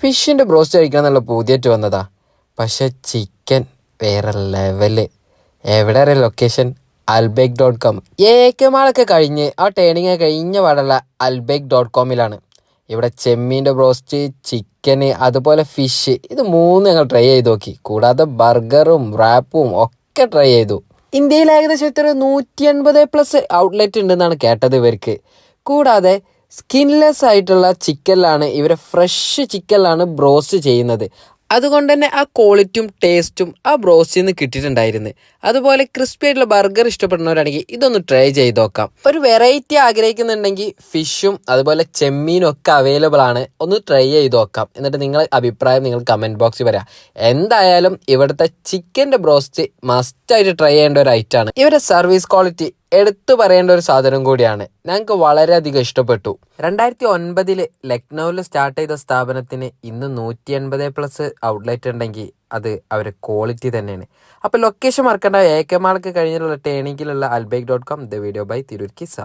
ഫിഷിൻ്റെ ബ്രോസ്റ്റ് കഴിക്കണം എന്നുള്ള പൂതിയായിട്ട് വന്നതാ. പക്ഷെ ചിക്കൻ വേറെ ലെവല്. എവിടെ അറിയാം ലൊക്കേഷൻ? albaik.com. ഏക്കമാളൊക്കെ കഴിഞ്ഞ് ആ ടേണിങ് കഴിഞ്ഞ പാടുള്ള albaik.com-ലാണ്. ഇവിടെ ചെമ്മീൻ്റെ ബ്രോസ്റ്റ്, ചിക്കന്, അതുപോലെ ഫിഷ്, ഇത് മൂന്ന് ഞങ്ങൾ ട്രൈ ചെയ്ത് നോക്കി. കൂടാതെ ബർഗറും റാപ്പും ഒക്കെ ട്രൈ ചെയ്തു. ഇന്ത്യയിൽ ഏകദേശം ഇത്ര 180+ ഔട്ട്ലെറ്റ് ഉണ്ടെന്നാണ് കേട്ടത് ഇവർക്ക്. കൂടാതെ സ്കിൻലെസ് ആയിട്ടുള്ള ചിക്കനിലാണ് ഇവരെ ഫ്രഷ് ചിക്കനിലാണ് ബ്രോസ്റ്റ് ചെയ്യുന്നത്. അതുകൊണ്ട് തന്നെ ആ ക്വാളിറ്റിയും ടേസ്റ്റും ആ ബ്രോസ്റ്റിൽ നിന്ന് കിട്ടിയിട്ടുണ്ടായിരുന്നു. അതുപോലെ ക്രിസ്പി ആയിട്ടുള്ള ബർഗർ ഇഷ്ടപ്പെടുന്നവരാണെങ്കിൽ ഇതൊന്ന് ട്രൈ ചെയ്ത് നോക്കാം. ഒരു വെറൈറ്റി ആഗ്രഹിക്കുന്നുണ്ടെങ്കിൽ ഫിഷും അതുപോലെ ചെമ്മീനും ഒക്കെ അവൈലബിൾ ആണ്. ഒന്ന് ട്രൈ ചെയ്ത് നോക്കാം. എന്നിട്ട് നിങ്ങളുടെ അഭിപ്രായം നിങ്ങൾ കമൻറ്റ് ബോക്സിൽ പറയാം. എന്തായാലും ഇവിടുത്തെ ചിക്കൻ്റെ ബ്രോസ്റ്റ് മസ്റ്റായിട്ട് ട്രൈ ചെയ്യേണ്ട ഒരു ഐറ്റമാണ്. ഇവരുടെ സർവീസ് ക്വാളിറ്റി എടുത്തു പറയേണ്ട ഒരു സാധനം കൂടിയാണ്. ഞങ്ങൾക്ക് വളരെയധികം ഇഷ്ടപ്പെട്ടു. 2009 ലക്നൌവിൽ സ്റ്റാർട്ട് ചെയ്ത സ്ഥാപനത്തിന് ഇന്ന് 180+ ഔട്ട്ലെറ്റ് ഉണ്ടെങ്കിൽ അത് അവരുടെ ക്വാളിറ്റി തന്നെയാണ്. അപ്പോൾ ലൊക്കേഷൻ മറക്കണ്ട. ഏക്കമാൾക്ക് കഴിഞ്ഞിട്ടുള്ള ടേണിങ്ങിലുള്ള albaik.com. The video by Tirur കിസ്സ.